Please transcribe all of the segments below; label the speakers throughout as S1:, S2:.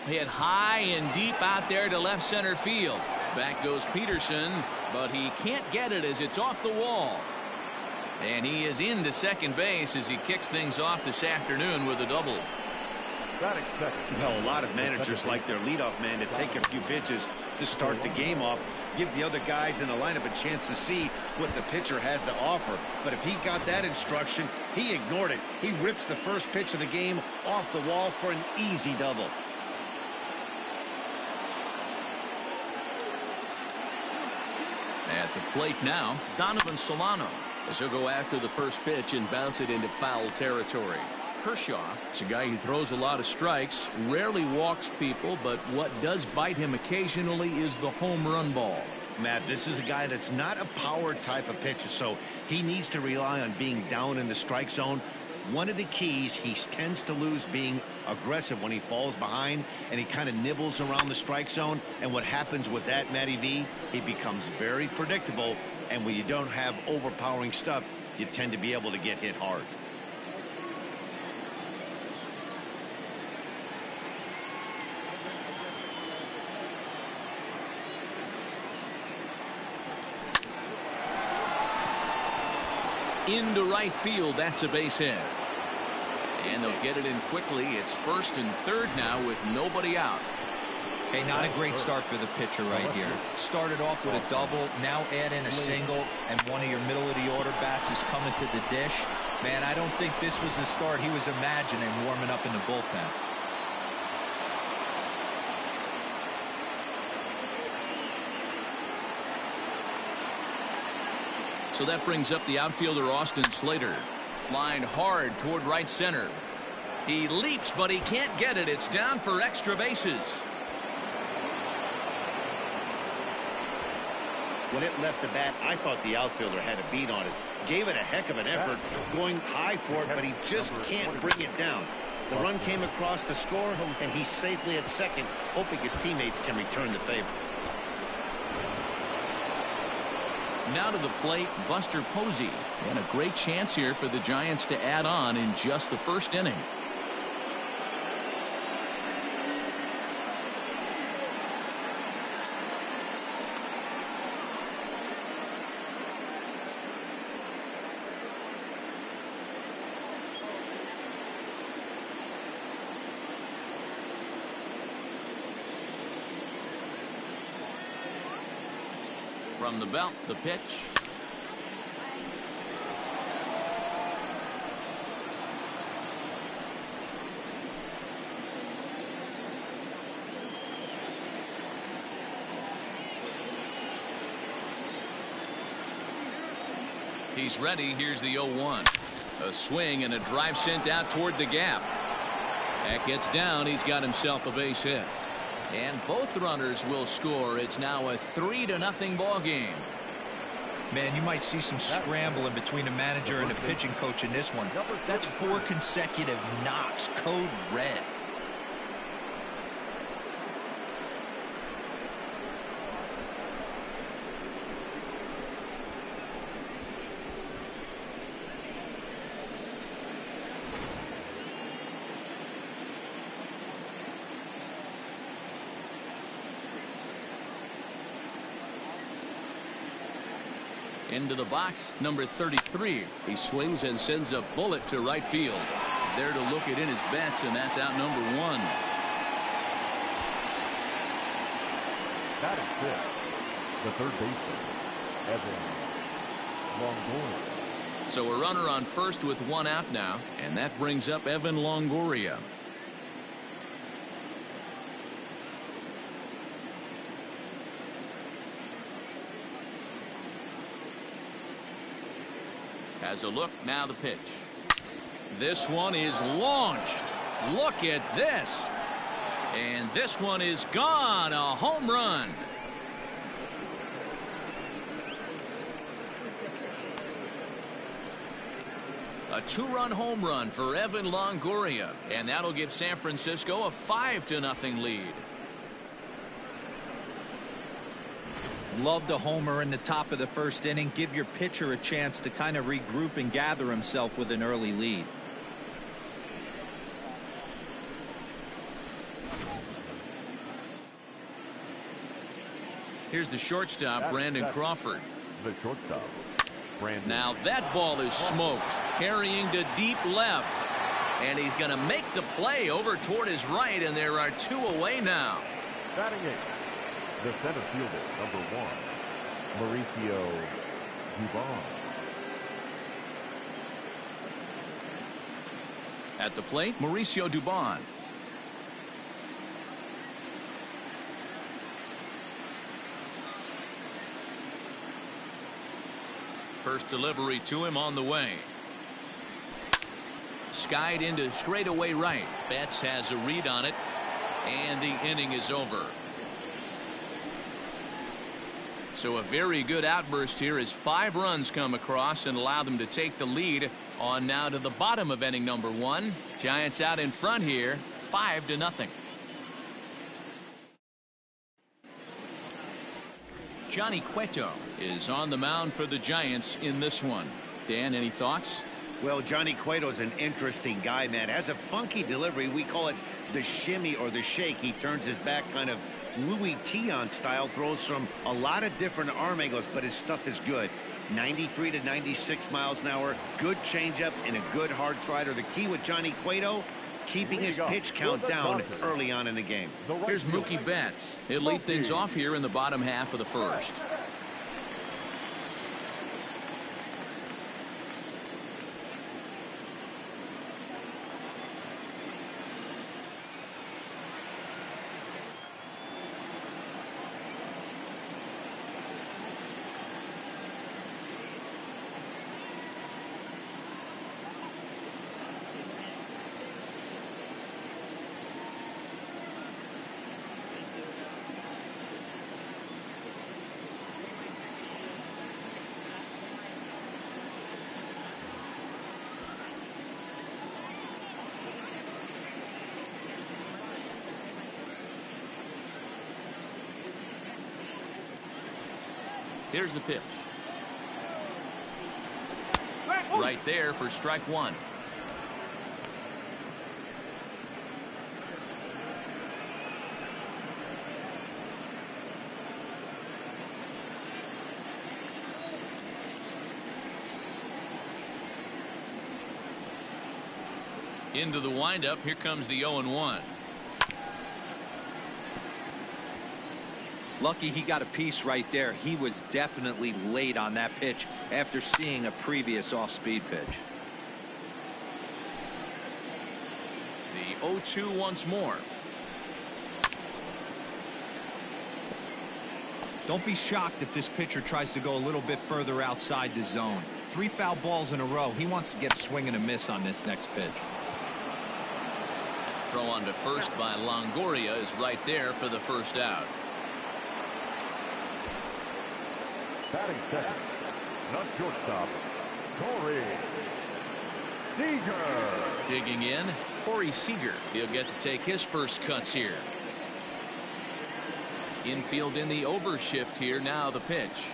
S1: Hit high and deep out there to left center field. Back goes Peterson, but he can't get it as it's off the wall. And he is into second base as he kicks things off this afternoon with a double.
S2: Well, a lot of managers like their leadoff man to take a few pitches to start the game off, give the other guys in the lineup a chance to see what the pitcher has to offer. But if he got that instruction, he ignored it. He rips the first pitch of the game off the wall for an easy double.
S1: At the plate now, Donovan Solano, as he'll go after the first pitch and bounce it into foul territory. Kershaw is a guy who throws a lot of strikes, rarely walks people, but what does bite him occasionally is the home run ball.
S2: Matt, this is a guy that's not a power type of pitcher, so he needs to rely on being down in the strike zone. One of the keys, he tends to lose being aggressive when he falls behind, and he kind of nibbles around the strike zone. And what happens with that, Matty V, he becomes very predictable, and when you don't have overpowering stuff, you tend to be able to get hit hard.
S1: Into right field, that's a base hit. And they'll get it in quickly. It's first and third now with nobody out.
S3: Hey, not a great start for the pitcher right here. Started off with a double, now add in a single, and one of your middle of the order bats is coming to the dish. Man, I don't think this was the start he was imagining warming up in the bullpen.
S1: So that brings up the outfielder Austin Slater. Lined hard toward right center. He leaps, but he can't get it. It's down for extra bases.
S2: When it left the bat, I thought the outfielder had a beat on it. Gave it a heck of an effort, going high for it, but he just can't bring it down. The run came across to score, and he's safely at second, hoping his teammates can return the favor.
S1: Now to the plate, Buster Posey. And a great chance here for the Giants to add on in just the first inning. From the belt, the pitch. He's ready. Here's the 0-1. A swing and a drive sent out toward the gap. That gets down. He's got himself a base hit. And both runners will score. It's now a 3-0 ball game.
S3: Man, you might see some scrambling between the manager and the pitching coach in this one. That's 4 consecutive knocks, code red. Into the box, number 33. He swings and sends a bullet to right field. There to look it in his bets, and that's out number 1.
S4: That is it. The third baseman, Evan Longoria.
S1: So a runner on first with 1 out now, and that brings up Evan Longoria. Has a look, now the pitch. This one is launched. Look at this. And this one is gone. A home run. A 2-run home run for Evan Longoria. And that'll give San Francisco a 5-0 lead.
S3: Love the homer in the top of the first inning. Give your pitcher a chance to kind of regroup and gather himself with an early lead.
S1: Here's the shortstop, Brandon Crawford.
S4: The shortstop, Brandon.
S1: Now that ball is smoked, carrying to deep left. And he's going to make the play over toward his right, and there are 2 away now.
S4: Batting eighth, the center fielder, number 1, Mauricio Dubon.
S1: At the plate, Mauricio Dubon. First delivery to him on the way. Skied into straightaway right. Betts has a read on it, and the inning is over. So a very good outburst here as 5 runs come across and allow them to take the lead on now to the bottom of inning number 1. Giants out in front here, 5-0. Johnny Cueto is on the mound for the Giants in this one. Dan, any thoughts?
S2: Well, Johnny Cueto's an interesting guy, man. Has a funky delivery. We call it the shimmy or the shake. He turns his back kind of Louis Tion style, throws from a lot of different arm angles, but his stuff is good. 93 to 96 miles an hour, good changeup and a good hard slider. The key with Johnny Cueto, keeping his pitch count down early on in the game.
S1: Here's Mookie Betts. He'll lead things off here in the bottom half of the first. Here's the pitch. Right there for strike 1. Into the windup. Here comes the 0-1.
S3: Lucky he got a piece right there. He was definitely late on that pitch after seeing a previous off-speed pitch.
S1: The 0-2 once more.
S3: Don't be shocked if this pitcher tries to go a little bit further outside the zone. 3 foul balls in a row. He wants to get a swing and a miss on this next pitch.
S1: Throw on to first by Longoria is right there for the first out.
S4: Batting second, not shortstop, Corey Seager.
S1: Digging in, Corey Seager. He'll get to take his first cuts here. Infield in the overshift here. Now the pitch.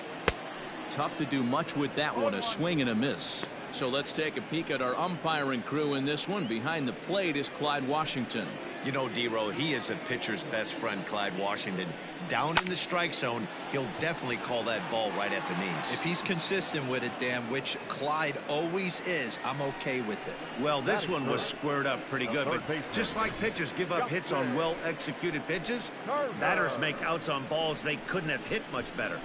S1: Tough to do much with that one. A swing and a miss. So let's take a peek at our umpiring crew in this one. Behind the plate is Clyde Washington.
S2: You know, D-Row, he is a pitcher's best friend, Clyde Washington. Down in the strike zone, he'll definitely call that ball right at the knees.
S3: If he's consistent with it, Dan, which Clyde always is, I'm okay with it.
S2: Well, this one was squared up pretty good, but just like pitchers give up hits on well-executed pitches, batters make outs on balls they couldn't have hit much better.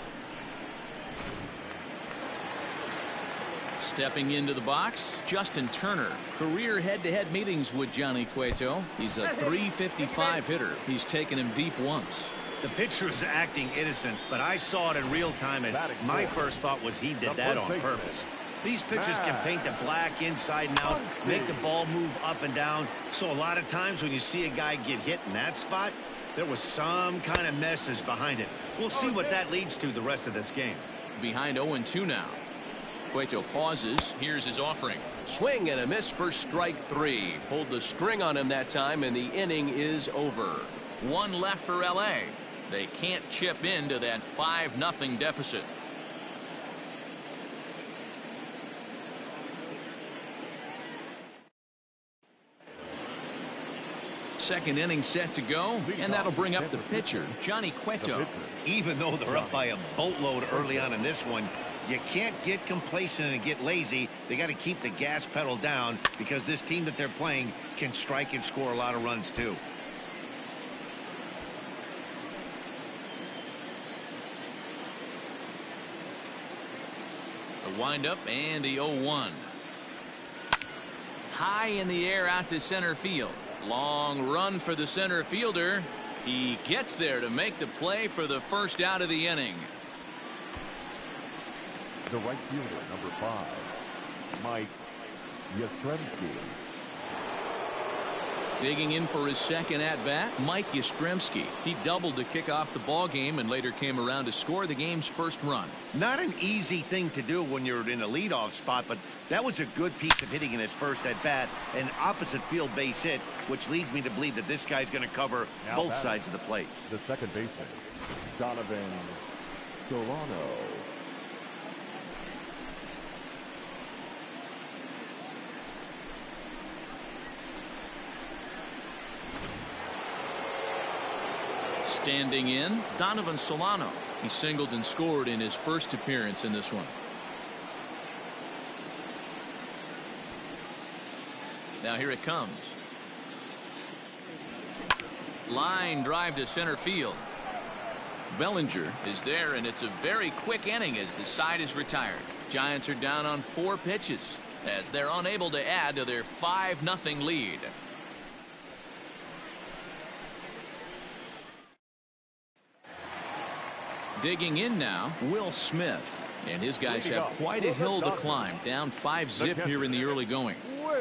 S1: Stepping into the box, Justin Turner. Career head-to-head meetings with Johnny Cueto. He's a .355 hitter. He's taken him deep once.
S2: The pitcher was acting innocent, but I saw it in real time, and my first thought was he did that on purpose. These pitchers can paint the black inside and out, make the ball move up and down. So a lot of times when you see a guy get hit in that spot, there was some kind of message behind it. We'll see what that leads to the rest of this game.
S1: Behind 0-2 now. Cueto pauses. Here's his offering. Swing and a miss for strike 3. Pulled the string on him that time, and the inning is over. 1 left for L.A. They can't chip into that 5-0 deficit. second inning set to go, and that'll bring up the pitcher, Johnny Cueto.
S2: Even though they're up by a boatload early on in this one, you can't get complacent and get lazy. They got to keep the gas pedal down because this team that they're playing can strike and score a lot of runs too.
S1: The windup and the 0-1. High in the air out to center field. Long run for the center fielder. He gets there to make the play for the first out of the inning.
S4: The right fielder, number 5, Mike Yastrzemski.
S1: Digging in for his second at-bat, Mike Yastrzemski. He doubled to kick off the ball game and later came around to score the game's first run.
S2: Not an easy thing to do when you're in a leadoff spot, but that was a good piece of hitting in his first at-bat, an opposite field base hit, which leads me to believe that this guy's going to cover both sides of the plate.
S4: The second baseman, Donovan Solano.
S1: Standing in, Donovan Solano. He singled and scored in his first appearance in this one. Now here it comes. Line drive to center field. Bellinger is there, and it's a very quick inning as the side is retired. Giants are down on 4 pitches as they're unable to add to their 5-0 lead. Digging in now, Will Smith. And his guys have quite a hill to climb. Down 5-0 here in the early going.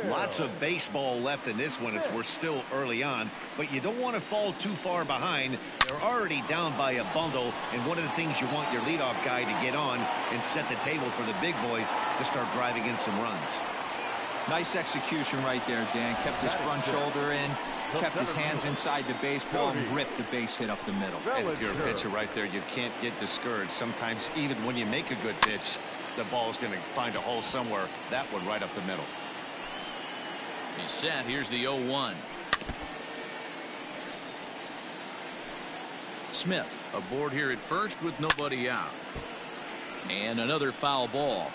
S2: Lots of baseball left in this one as we're still early on, but you don't want to fall too far behind. They're already down by a bundle, and one of the things you want your leadoff guy to get on and set the table for the big boys to start driving in some runs.
S3: Nice execution right there, Dan. Kept his front shoulder in, kept his hands inside the baseball, and ripped the base hit up the middle.
S2: And if you're a pitcher right there, you can't get discouraged. Sometimes even when you make a good pitch, the ball's going to find a hole somewhere. That one right up the middle.
S1: He's set. Here's the 0-1. Smith aboard here at first with nobody out. And another foul ball.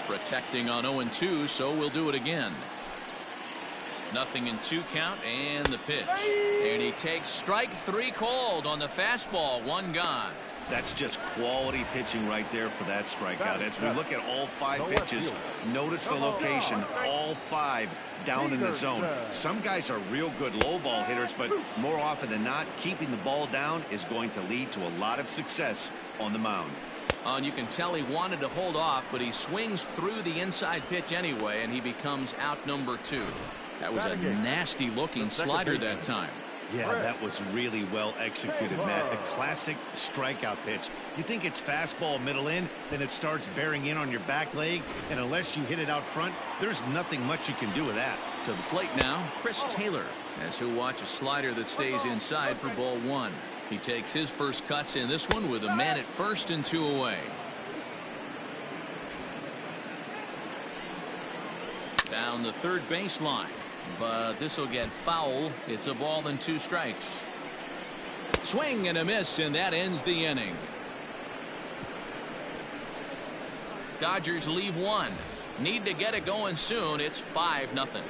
S1: Protecting on 0-2, so we'll do it again. 0-2 count, and the pitch. And he takes strike 3 called on the fastball. 1 gone.
S2: That's just quality pitching right there for that strikeout. As we look at all 5 pitches, notice the location. All 5 down in the zone. Some guys are real good low ball hitters, but more often than not, keeping the ball down is going to lead to a lot of success on the mound.
S1: And you can tell he wanted to hold off, but he swings through the inside pitch anyway, and he becomes out number 2. That was a nasty looking slider that time.
S2: Yeah, that was really well executed, Matt. The classic strikeout pitch. You think it's fastball middle in, then it starts bearing in on your back leg, and unless you hit it out front, there's nothing much you can do with that.
S1: To the plate now, Chris Taylor, as he'll watch a slider that stays inside for ball 1. He takes his first cuts in this one with a man at first and 2 away. Down the third baseline, but this will get foul. It's a ball and 2 strikes. Swing and a miss, and that ends the inning. Dodgers leave 1. Need to get it going soon. It's 5-0.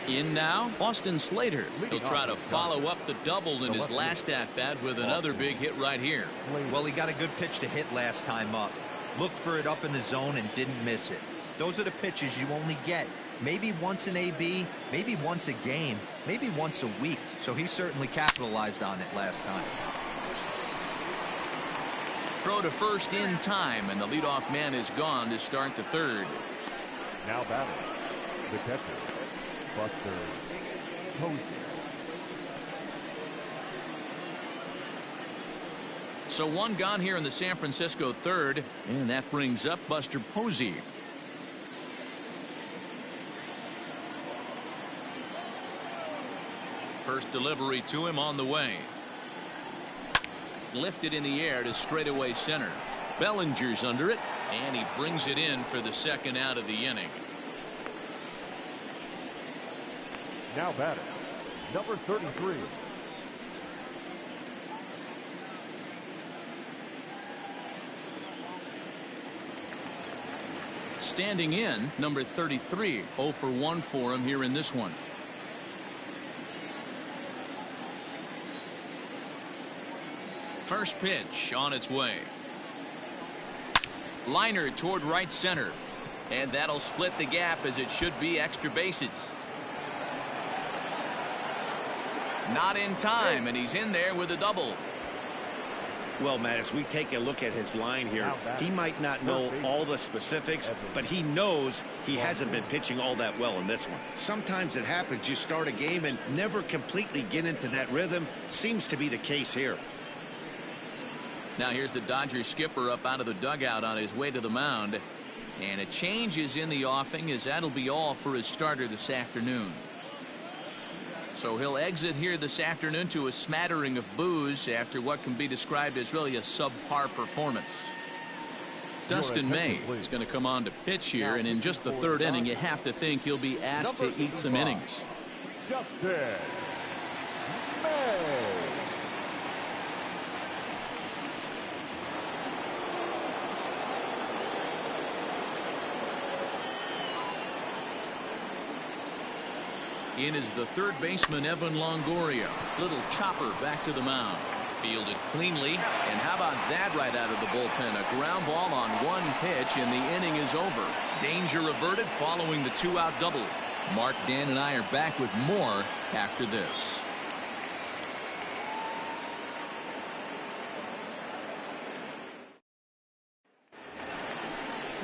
S1: In now, Austin Slater. He'll try to follow up the double in his last at-bat with another big hit right here.
S3: Well, he got a good pitch to hit last time up. Looked for it up in the zone and didn't miss it. Those are the pitches you only get maybe once in AB, maybe once a game, maybe once a week. So he certainly capitalized on it last time.
S1: Throw to first in time, and the leadoff man is gone to start the third.
S4: Now batting, the catcher, Buster Posey.
S1: So 1 gone here in the San Francisco third, and that brings up Buster Posey. First delivery to him on the way. Lifted in the air to straightaway center. Bellinger's under it, and he brings it in for the second out of the inning.
S4: Now batting, number 33.
S1: Standing in, number 33, 0 for 1 for him here in this one. First pitch on its way. Liner toward right center. And that'll split the gap as it should be extra bases. Not in time, and he's in there with a double.
S2: Well, Matt, as we take a look at his line here, he might not know all the specifics, but he knows he hasn't been pitching all that well in this one. Sometimes it happens. You start a game and never completely get into that rhythm. Seems to be the case here.
S1: Now here's the Dodgers skipper up out of the dugout on his way to the mound. And a change is in the offing, as that'll be all for his starter this afternoon. So he'll exit here this afternoon to a smattering of boos after what can be described as really a subpar performance. Dustin May is going to come on to pitch here, and in just the third inning, you have to think he'll be asked to eat some innings.
S4: Dustin May.
S1: In is the third baseman, Evan Longoria. Little chopper back to the mound. Fielded cleanly. And how about that right out of the bullpen? A ground ball on one pitch, and the inning is over. Danger averted following the two-out double. Mark, Dan, and I are back with more after this.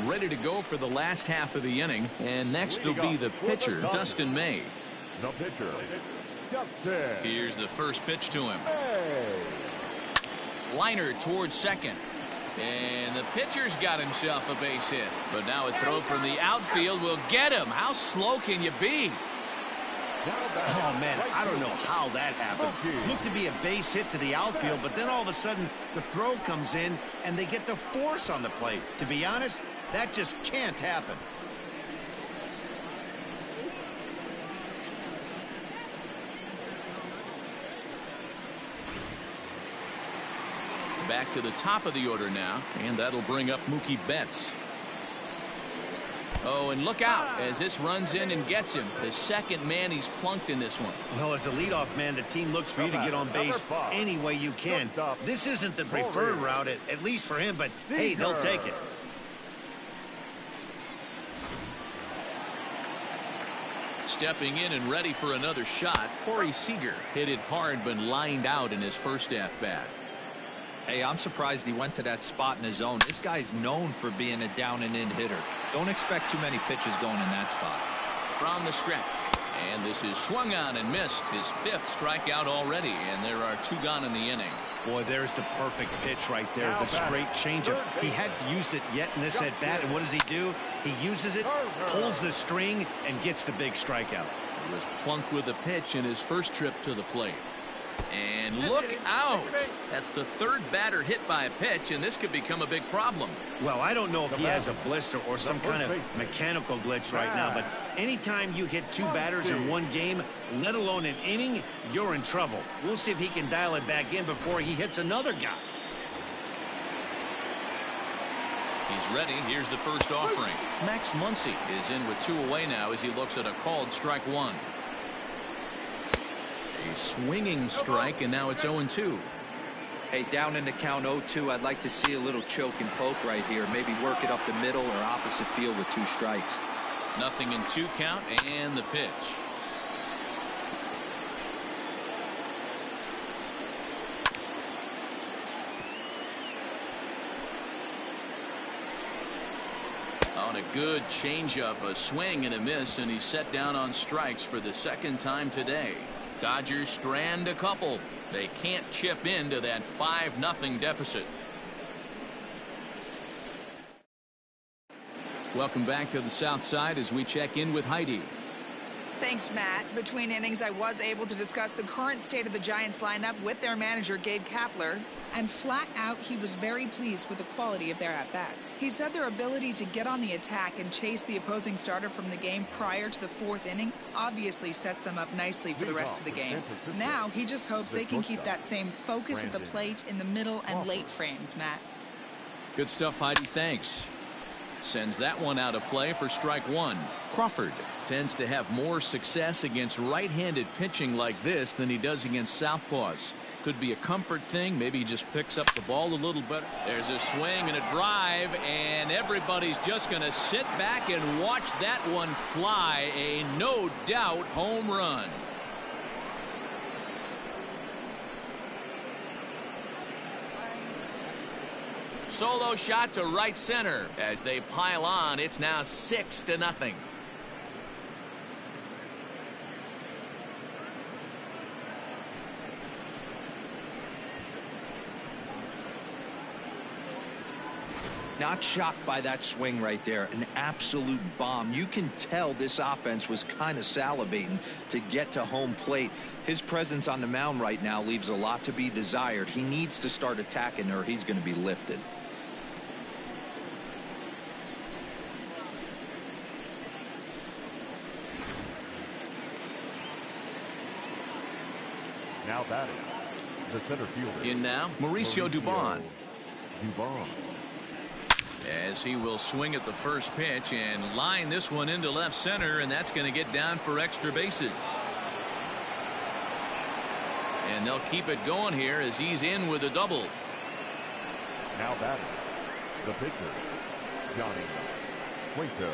S1: Ready to go for the last half of the inning, and next will be the pitcher, Dustin May.
S4: The pitcher, Dustin.
S1: Here's the first pitch to him.
S4: May.
S1: Liner towards second. And the pitcher's got himself a base hit. But now a throw from the outfield will get him. How slow can you be?
S2: Oh, man, I don't know how that happened. Looked to be a base hit to the outfield, but then all of a sudden the throw comes in and they get the force on the plate. To be honest, that just can't happen.
S1: Back to the top of the order now, and that'll bring up Mookie Betts. Oh, and look out as this runs in and gets him. The second man he's plunked in this one.
S2: Well, as a leadoff man, the team looks for you to get on base any way you can. This isn't the preferred route, at least for him, but hey, they'll take it.
S1: Stepping in and ready for another shot, Corey Seager hit it hard but lined out in his first at-bat.
S3: Hey, I'm surprised he went to that spot in his zone. This guy's known for being a down and in hitter. Don't expect too many pitches going in that spot.
S1: From the stretch, and this is swung on and missed. His fifth strikeout already, and there are two gone in the inning.
S2: Boy, there's the perfect pitch right there. The straight changeup. He hadn't used it yet in this at bat, and what does he do? He uses it, pulls the string, and gets the big strikeout.
S1: He was plunked with a pitch in his first trip to the plate. And look out! That's the third batter hit by a pitch, and this could become a big problem.
S2: Well, I don't know if he has a blister or some kind of mechanical glitch right now, but anytime you hit two batters in one game, let alone an inning, you're in trouble. We'll see if he can dial it back in before he hits another guy.
S1: He's ready. Here's the first offering. Max Muncy is in with two away now as he looks at a called strike one. A swinging strike, and now it's 0-2.
S3: Hey, down in the count 0-2, I'd like to see a little choke and poke right here. Maybe work it up the middle or opposite field with two strikes.
S1: Nothing in two count, and the pitch. On a good changeup, a swing and a miss, and he's set down on strikes for the second time today. Dodgers strand a couple. They can't chip into that 5-0 deficit. Welcome back to the South Side as we check in with Heidi.
S5: Thanks, Matt. Between innings, I was able to discuss the current state of the Giants lineup with their manager, Gabe Kapler. And flat out, he was very pleased with the quality of their at-bats. He said their ability to get on the attack and chase the opposing starter from the game prior to the fourth inning obviously sets them up nicely for the rest of the game. Now, he just hopes they can keep that same focus at the plate in the middle and late frames, Matt.
S1: Good stuff, Heidi. Thanks. Sends that one out of play for strike one. Crawford tends to have more success against right-handed pitching like this than he does against southpaws. Could be a comfort thing. Maybe he just picks up the ball a little better. There's a swing and a drive, and everybody's just going to sit back and watch that one fly. A no-doubt home run. Solo shot to right center. As they pile on, it's now 6-0.
S3: Not shocked by that swing right there. An absolute bomb. You can tell this offense was kind of salivating to get to home plate. His presence on the mound right now leaves a lot to be desired. He needs to start attacking or he's going to be lifted.
S4: Now batting, the center fielder.
S1: In now, Mauricio Dubon.
S4: Dubon.
S1: As he will swing at the first pitch and line this one into left center, and that's going to get down for extra bases. And they'll keep it going here as he's in with a double.
S4: Now batting, the pitcher, Johnny Cueto.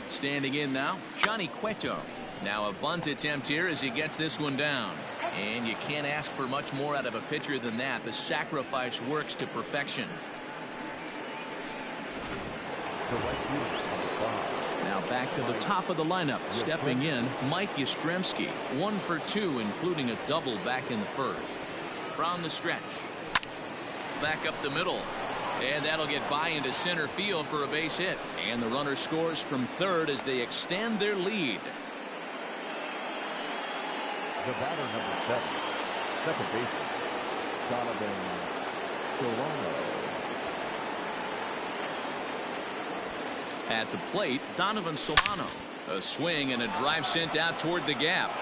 S1: Standing in now, Johnny Cueto. Now a bunt attempt here as he gets this one down. And you can't ask for much more out of a pitcher than that. The sacrifice works to perfection. Now back to the top of the lineup. Stepping in, Mike Yastrzemski. 1 for 2, including a double back in the first. From the stretch. Back up the middle. And that'll get by into center field for a base hit. And the runner scores from third as they extend their lead.
S4: The batter, number 7, second baseman, Donovan Solano.
S1: At the plate, Donovan Solano. A swing and a drive sent out toward the gap.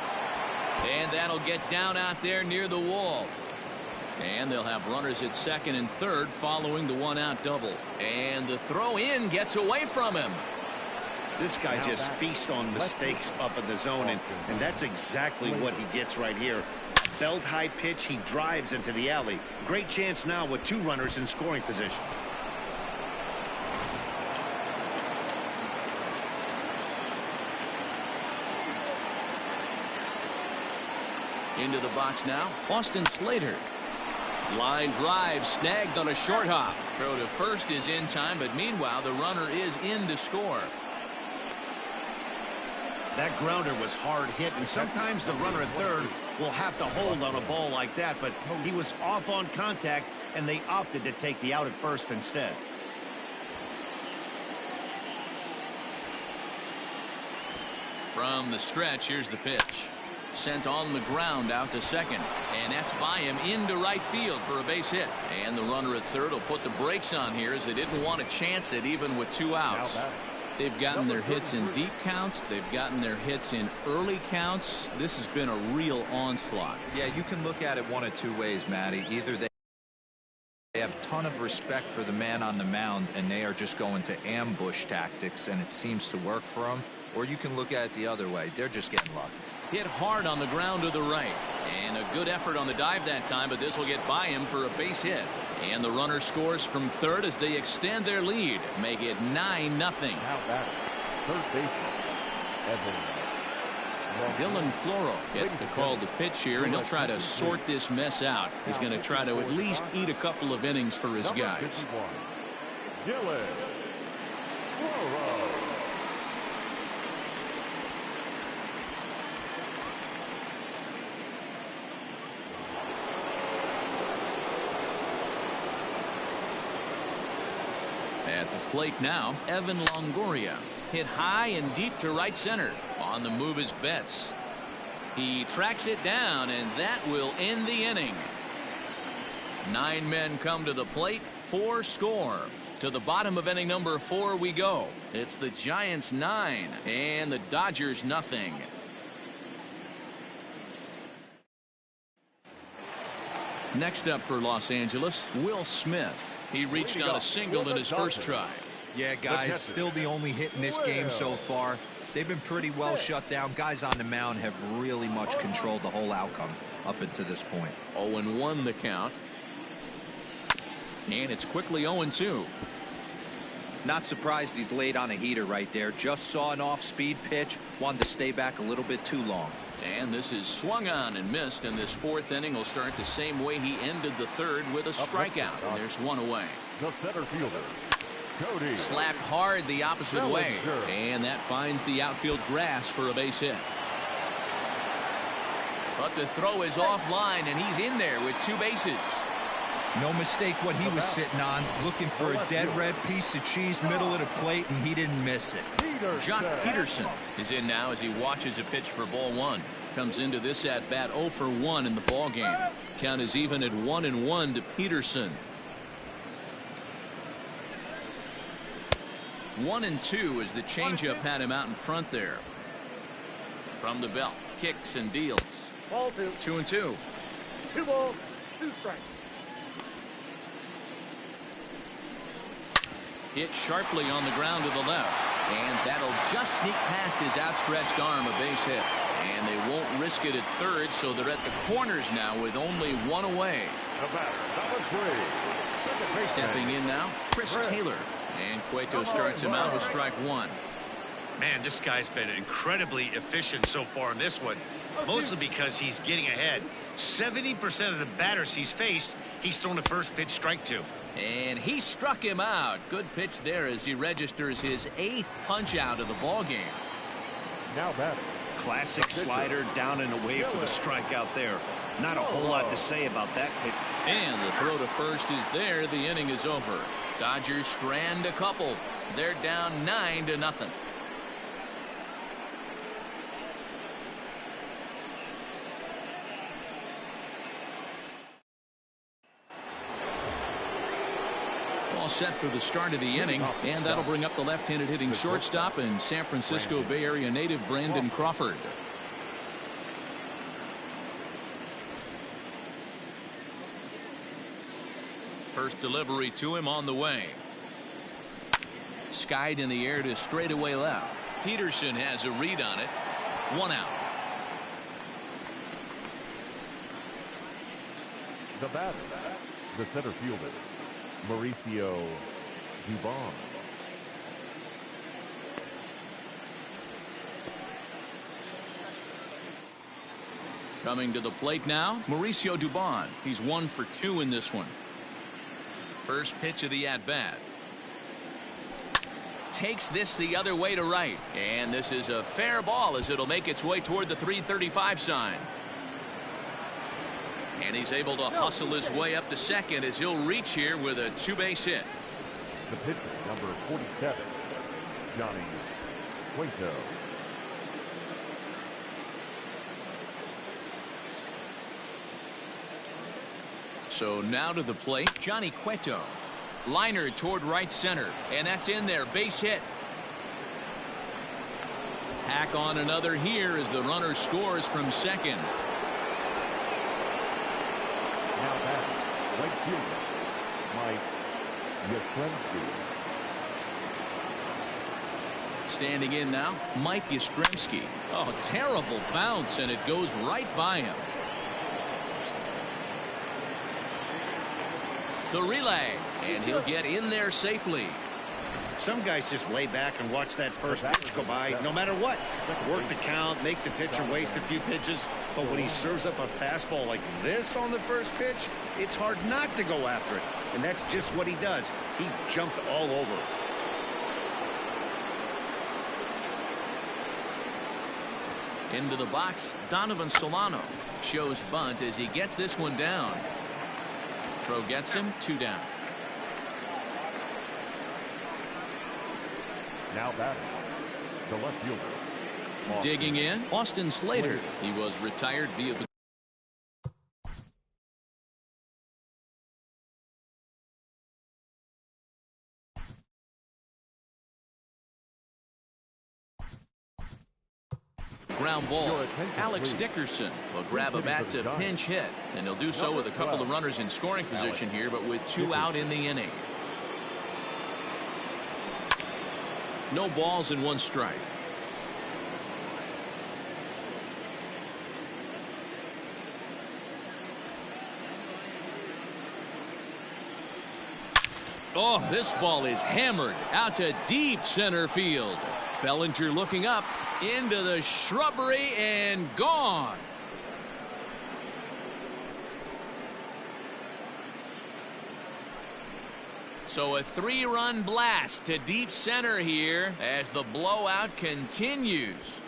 S1: And that'll get down out there near the wall. And they'll have runners at second and third following the one-out double. And the throw in gets away from him.
S2: This guy just feasts on mistakes up in the zone, and that's exactly what he gets right here. A belt-high pitch, he drives into the alley. Great chance now with 2 runners in scoring position.
S1: Into the box now, Austin Slater. Line drive snagged on a short hop. Throw to first is in time, but meanwhile the runner is in to score.
S2: That grounder was hard hit, and sometimes the runner at third will have to hold on a ball like that, but he was off on contact, and they opted to take the out at first instead.
S1: From the stretch, here's the pitch. Sent on the ground out to second, and that's by him into right field for a base hit. And the runner at third will put the brakes on here as they didn't want to chance it even with 2 outs. They've gotten their hits in deep counts. They've gotten their hits in early counts. This has been a real onslaught.
S3: Yeah, you can look at it one of 2 ways, Matty. Either they have a ton of respect for the man on the mound and they are just going to ambush tactics and it seems to work for them, or you can look at it the other way. They're just getting lucky.
S1: Hit hard on the ground to the right, and a good effort on the dive that time, but this will get by him for a base hit. And the runner scores from third as they extend their lead, make it 9-0.
S4: Now batting, third baseman, Evan
S1: Dylan Floro gets the call to pitch here, and he'll try to sort this mess out. He's going to try to at least eat a couple of innings for his guys.
S4: Dylan Floro.
S1: plate now, Evan Longoria. Hit high and deep to right center. On the move is Betts. He tracks it down, and that will end the inning. 9 men come to the plate, 4 score. To the bottom of inning number 4 we go. It's the Giants 9 and the Dodgers nothing. Next up for Los Angeles, Will Smith. He reached on a single in his first try.
S3: Yeah, guys, still the only hit in this game so far. They've been pretty well shut down. Guys on the mound have really much controlled the whole outcome up until this point.
S1: 0-1 the count. And it's quickly 0-2.
S3: Not surprised he's laid on a heater right there. Just saw an off-speed pitch. Wanted to stay back a little bit too long.
S1: And this is swung on and missed, and this 4th inning will start the same way he ended the 3rd with a strikeout. And there's 1 away.
S4: The center fielder, Cody.
S1: Slapped hard the opposite way, and that finds the outfield grass for a base hit. But the throw is offline, and he's in there with 2 bases.
S3: No mistake what he was sitting on, looking for a dead red piece of cheese middle of the plate, and he didn't miss it.
S1: Jock Peterson is in now as he watches a pitch for ball 1. Comes into this at bat 0 for 1 in the ball game. Count is even at 1-1 to Peterson. 1-2 as the changeup had him out in front there. From the belt, kicks and deals. 2-2.
S4: 2 balls, 2 strikes.
S1: Hit sharply on the ground to the left, and that'll just sneak past his outstretched arm, a base hit. And they won't risk it at 3rd, so they're at the corners now with only 1 away.
S4: The batter, number 3.
S1: Stepping in now, Chris Taylor. And Cueto starts him out with strike 1.
S2: Man, this guy's been incredibly efficient so far in this one, mostly because he's getting ahead. 70% of the batters he's faced, he's thrown the first pitch strike to.
S1: And he struck him out. Good pitch there as he registers his 8th punch out of the ball game.
S4: Now batting.
S2: Classic slider down and away for the strikeout there. Not a whole lot to say about that pitch.
S1: And the throw to first is there. The inning is over. Dodgers strand a couple. They're down 9-0. All set for the start of the inning, and that'll bring up the left-handed hitting shortstop and San Francisco Bay Area native Brandon Crawford. First delivery to him on the way. Skied in the air to straightaway left. Peterson has a read on it. 1 out.
S4: The batter, the center fielder, Mauricio Dubon.
S1: Coming to the plate now, Mauricio Dubon. He's 1 for 2 in this one. First pitch of the at-bat. Takes this the other way to right. And this is a fair ball as it'll make its way toward the 335 sign. And he's able to hustle his way up to second as he'll reach here with a 2-base hit.
S4: The pitcher, number 47, Johnny Cueto.
S1: So now to the plate, Johnny Cueto. Liner toward right center, and that's in there. Base hit. Tack on another here as the runner scores from second.
S4: Now batting, right fielder, Mike Yastrzemski.
S1: Standing in now, Mike Yastrzemski. Oh, terrible bounce, and it goes right by him. The relay, and he'll get in there safely.
S2: Some guys just lay back and watch that first pitch go by no matter what. Work the count, make the pitcher waste a few pitches. But when he serves up a fastball like this on the first pitch, it's hard not to go after it. And that's just what he does. He jumped all over.
S1: Into the box, Donovan Solano shows bunt as he gets this one down. Throw gets him, 2 down.
S4: Now batting, the left fielder. Austin
S1: Digging in, Austin Slater. He was retired via the ground ball. Alex Dickerson will grab a bat to pinch hit, and he'll do so with a couple of runners in scoring position here, but with 2 out in the inning. No balls and 1 strike. Oh, this ball is hammered out to deep center field. Bellinger looking up into the shrubbery and gone. So a 3-run blast to deep center here as the blowout continues.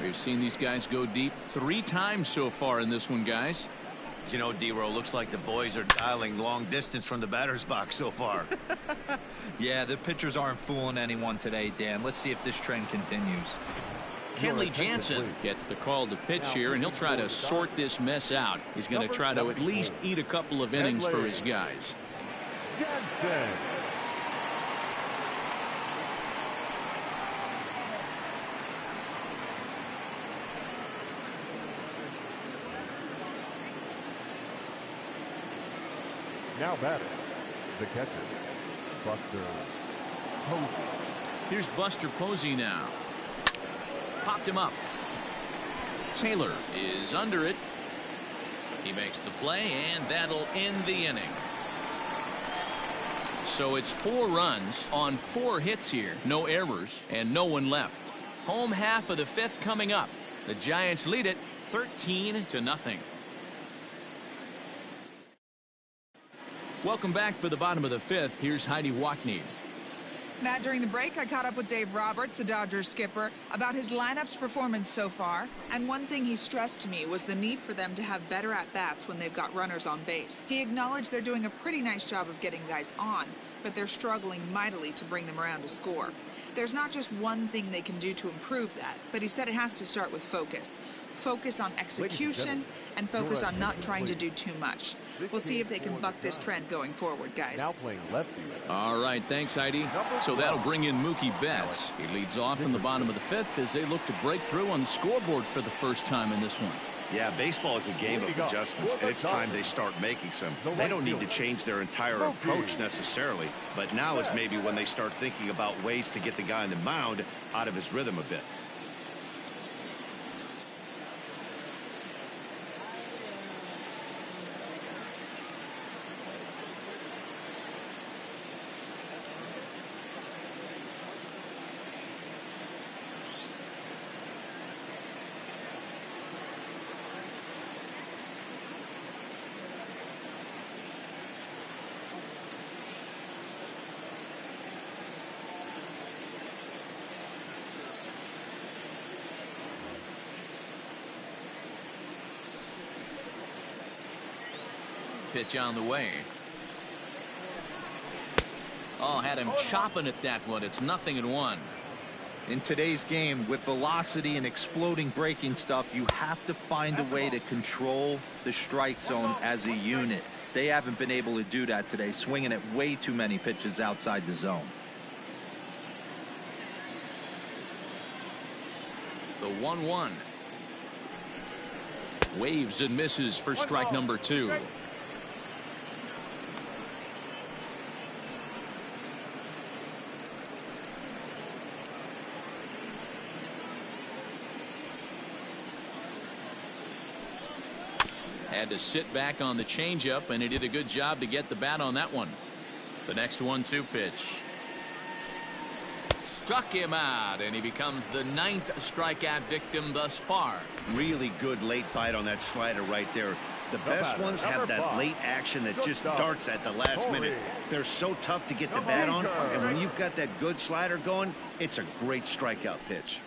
S1: We've seen these guys go deep 3 times so far in this one, guys.
S2: You know, D-Row, looks like the boys are dialing long distance from the batter's box so far.
S3: Yeah, the pitchers aren't fooling anyone today, Dan. Let's see if this trend continues.
S1: Kenley Jansen gets the call to pitch here, and he'll try to sort this mess out. He's going to try to at least eat a couple of innings for his guys.
S4: Jansen. Now batting, the catcher, Buster Posey.
S1: Here's Buster Posey now. Popped him up. Taylor is under it. He makes the play, and that'll end the inning. So it's 4 runs on 4 hits here. No errors and no one left. Home half of the 5th coming up. The Giants lead it 13-0. Welcome back for the bottom of the 5th. Here's Heidi Watney.
S5: Matt, during the break, I caught up with Dave Roberts, the Dodgers skipper, about his lineup's performance so far. And one thing he stressed to me was the need for them to have better at-bats when they've got runners on base. He acknowledged they're doing a pretty nice job of getting guys on, but they're struggling mightily to bring them around to score. There's not just one thing they can do to improve that, but he said it has to start with focus. Focus on execution and focus on not trying to do too much. We'll see if they can buck this trend going forward, guys.
S4: Now playing left field.
S1: All right, thanks, Heidi. So that'll bring in Mookie Betts. He leads off in the bottom of the 5th as they look to break through on the scoreboard for the first time in this one.
S2: Yeah, baseball is a game of adjustments, and it's time they start making some. They don't need to change their entire approach necessarily, but now is maybe when they start thinking about ways to get the guy on the mound out of his rhythm a bit.
S1: Pitch on the way. Oh, had him chopping at that one. It's 0-1.
S3: In today's game, with velocity and exploding breaking stuff, you have to find a way to control the strike zone as a unit. They haven't been able to do that today, swinging at way too many pitches outside the zone.
S1: The 1-1. Waves and misses for strike number 2. Had to sit back on the changeup, and he did a good job to get the bat on that one. The next 1-2 pitch. Struck him out, and he becomes the 9th strikeout victim thus far.
S2: Really good late bite on that slider right there. The best ones have that late action that just darts at the last minute. They're so tough to get the bat on, and when you've got that good slider going, it's a great strikeout pitch.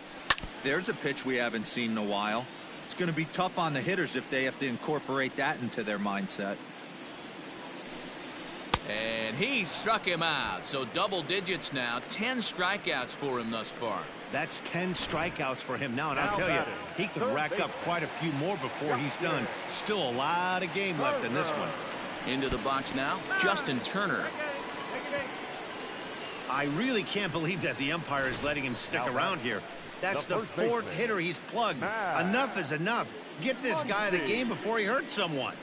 S3: There's a pitch we haven't seen in a while. It's going to be tough on the hitters if they have to incorporate that into their mindset.
S1: And he struck him out. So double digits now. 10 strikeouts for him thus far.
S2: That's 10 strikeouts for him now. And I'll tell you, he could rack up quite a few more before he's done. Still a lot of game left in this one.
S1: Into the box now, Justin Turner.
S2: I really can't believe that the umpire is letting him stick around here. That's the fourth hitter he's plugged. Enough is enough. Get this guy the game before he hurts someone.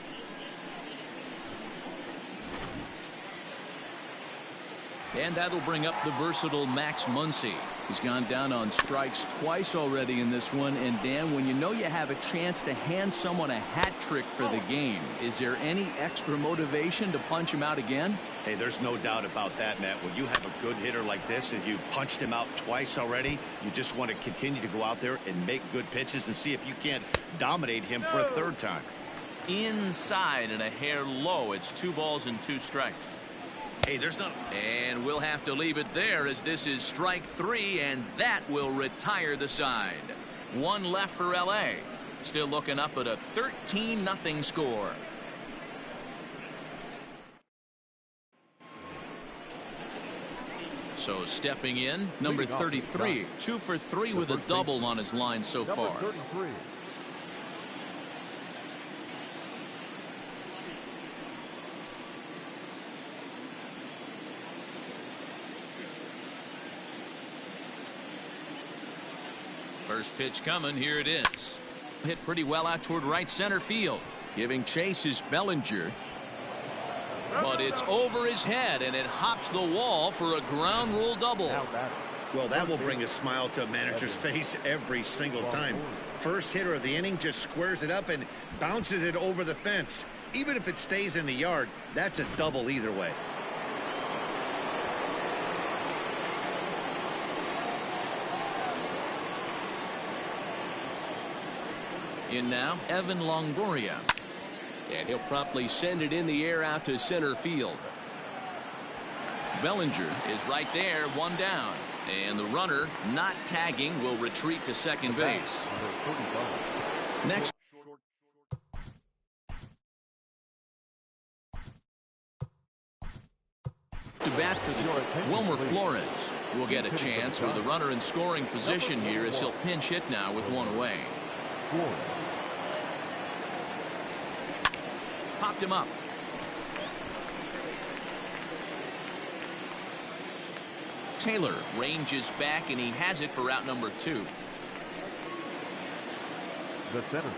S1: And that'll bring up the versatile Max Muncy. He's gone down on strikes twice already in this one. And Dan, when you know you have a chance to hand someone a hat trick for the game, is there any extra motivation to punch him out again?
S2: Hey, there's no doubt about that, Matt. When you have a good hitter like this and you punched him out twice already, you just want to continue to go out there and make good pitches and see if you can't dominate him for a third time.
S1: Inside and a hair low. It's 2 balls and 2 strikes.
S2: Hey, there's not.
S1: And we'll have to leave it there as this is strike 3, and that will retire the side. 1 left for L.A. Still looking up at a 13-0 score. So stepping in, number 33, 2 for 3 with a double on his line so far.
S4: 33.
S1: First pitch coming. Here it is. Hit pretty well out toward right center field. Giving chase is Bellinger. But it's over his head, and it hops the wall for a ground rule double.
S2: Well, that will bring a smile to a manager's face every single time. First hitter of the inning just squares it up and bounces it over the fence. Even if it stays in the yard, that's a double either way.
S1: In now, Evan Longoria. And he'll promptly send it in the air out to center field. Bellinger is right there, 1 down. And the runner, not tagging, will retreat to second base. Next. To bat for the Wilmer Flores will get a chance with the runner in scoring position here as he'll pinch hit now with 1 away. Popped him up. Taylor ranges back, and he has it for out number 2.
S4: The center.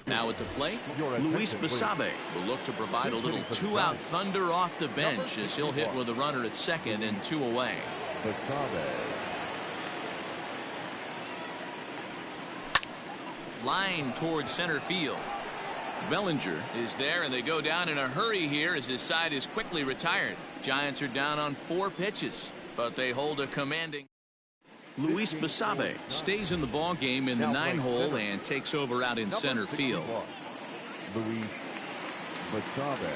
S1: Now at the plate, Luis Basabe will look to provide a little 2-out thunder off the bench as he'll hit with a runner at second and 2 away. Line towards center field. Bellinger is there, and they go down in a hurry here as his side is quickly retired. Giants are down on 4 pitches, but they hold a commanding. Luis Basabe stays in the ball game in the 9-hole and takes over out in center field.
S4: Luis Basabe.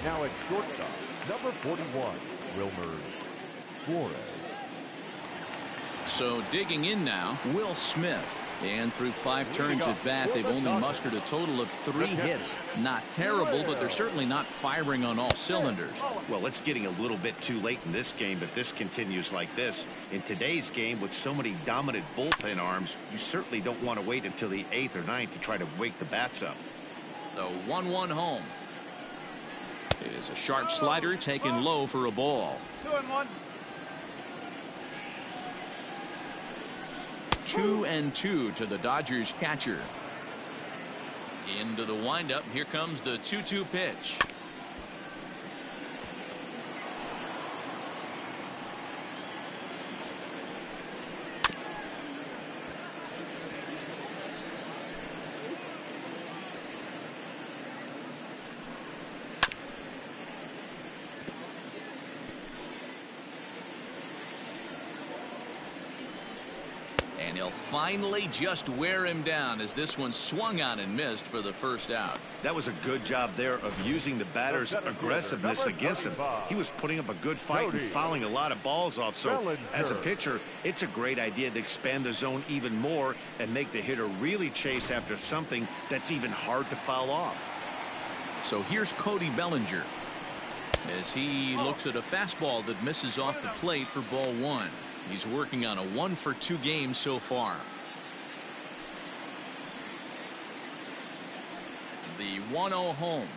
S4: Now at shortstop, number 41, Wilmer Flores.
S1: So digging in now, Will Smith. And through 5 turns at bat, they've only mustered a total of 3 hits. Not terrible, but they're certainly not firing on all cylinders.
S2: Well, it's getting a little bit too late in this game, but this continues like this. In today's game, with so many dominant bullpen arms, you certainly don't want to wait until the 8th or 9th to try to wake the bats up.
S1: The 1-1 home. It is a sharp slider taken low for a ball.
S6: 2-1.
S1: 2-2 to the Dodgers catcher. Into the windup. Here comes the 2-2 pitch. They'll finally just wear him down as this one swung on and missed for the first out.
S2: That was a good job there of using the batter's aggressiveness against him. He was putting up a good fight and fouling a lot of balls off. So as a pitcher, it's a great idea to expand the zone even more and make the hitter really chase after something that's even hard to foul off.
S1: So here's Cody Bellinger as he looks at a fastball that misses off the plate for ball one. He's working on a 1-for-2 game so far. The 1-0 home.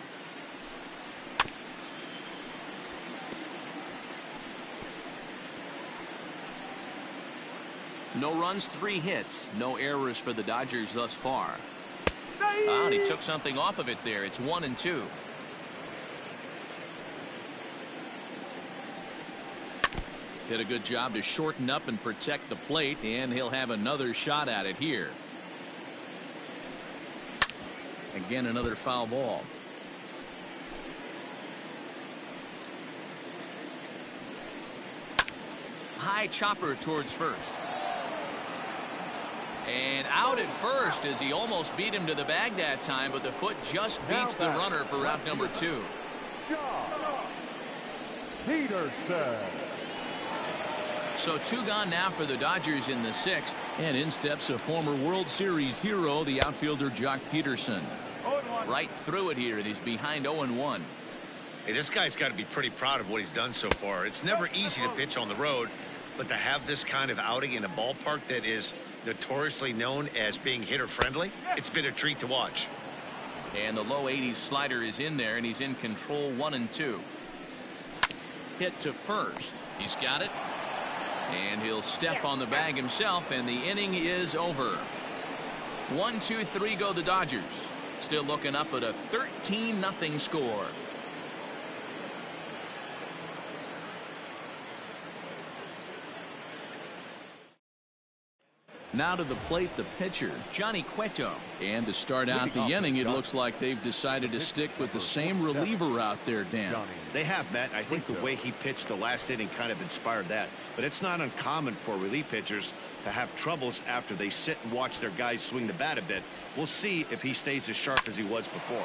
S1: No runs, 3 hits, no errors for the Dodgers thus far. And he took something off of it there. It's 1-2. Did a good job to shorten up and protect the plate, and he'll have another shot at it here. Again, another foul ball. High chopper towards first. And out at first as he almost beat him to the bag that time, but the foot just beats the runner for route number 2.
S4: Peterson.
S1: So 2 gone now for the Dodgers in the 6th. And in steps a former World Series hero, the outfielder Joc Pederson. Right through it here, and he's behind 0-1.
S2: Hey, this guy's got to be pretty proud of what he's done so far. It's never easy to pitch on the road, but to have this kind of outing in a ballpark that is notoriously known as being hitter friendly, it's been a treat to watch.
S1: And the low 80s slider is in there, and he's in control. 1-2. Hit to first. He's got it. And he'll step on the bag himself, and the inning is over. 1-2-3 go the Dodgers. Still looking up at a 13-0 score. Now to the plate, the pitcher, Johnny Cueto. And to start out the inning, it looks like they've decided to stick with the same reliever out there, Dan.
S2: They have, Matt. I think the way he pitched the last inning kind of inspired that. But it's not uncommon for relief pitchers to have troubles after they sit and watch their guys swing the bat a bit. We'll see if he stays as sharp as he was before.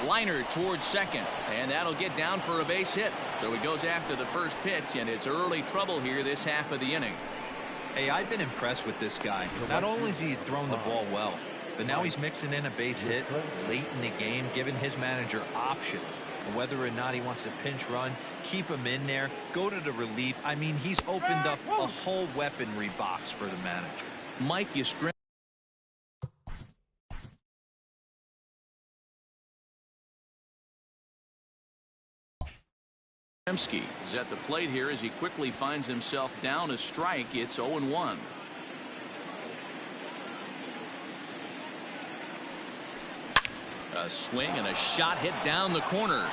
S1: Liner towards second, and that'll get down for a base hit. So he goes after the first pitch, and it's early trouble here this half of the inning.
S3: Hey, I've been impressed with this guy. Not only has he thrown the ball well, but now he's mixing in a base hit late in the game, giving his manager options. And whether or not he wants to pinch run, keep him in there, go to the relief. I mean, he's opened up a whole weaponry box for the manager.
S1: Mike Yastrzemski is at the plate here as he quickly finds himself down a strike. It's 0-1. A swing and a shot hit down the corner.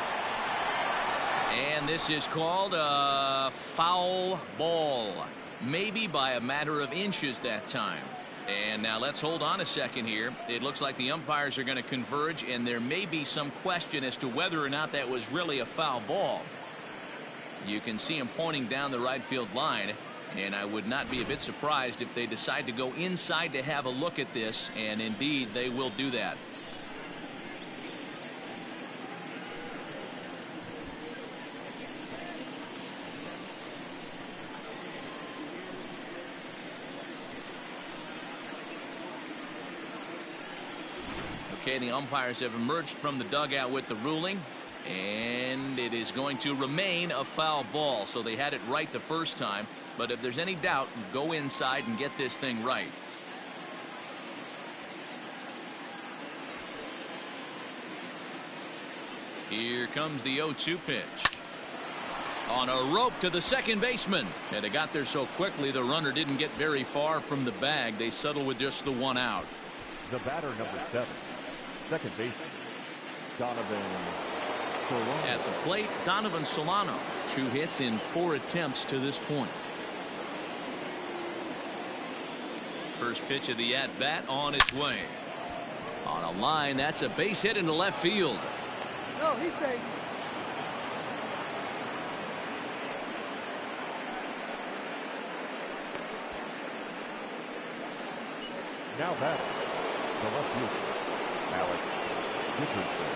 S1: And this is called a foul ball. Maybe by a matter of inches that time. And now let's hold on a second here. It looks like the umpires are going to converge, and there may be some question as to whether or not that was really a foul ball. You can see him pointing down the right field line, and I would not be a bit surprised if they decide to go inside to have a look at this, and indeed they will do that. Okay, the umpires have emerged from the dugout with the ruling. And it is going to remain a foul ball. So they had it right the first time. But if there's any doubt, go inside and get this thing right. Here comes the 0-2 pitch. On a rope to the second baseman. And they got there so quickly the runner didn't get very far from the bag. They settle with just the 1 out.
S4: The batter, number 7, second baseman, Donovan Solano.
S1: At the plate, Donovan Solano. 2 hits in 4 attempts to this point. First pitch of the at-bat on its way. On a line, that's a base hit into left field.
S4: No, he's safe. Now batting, the left fielder, Alex Dickerson.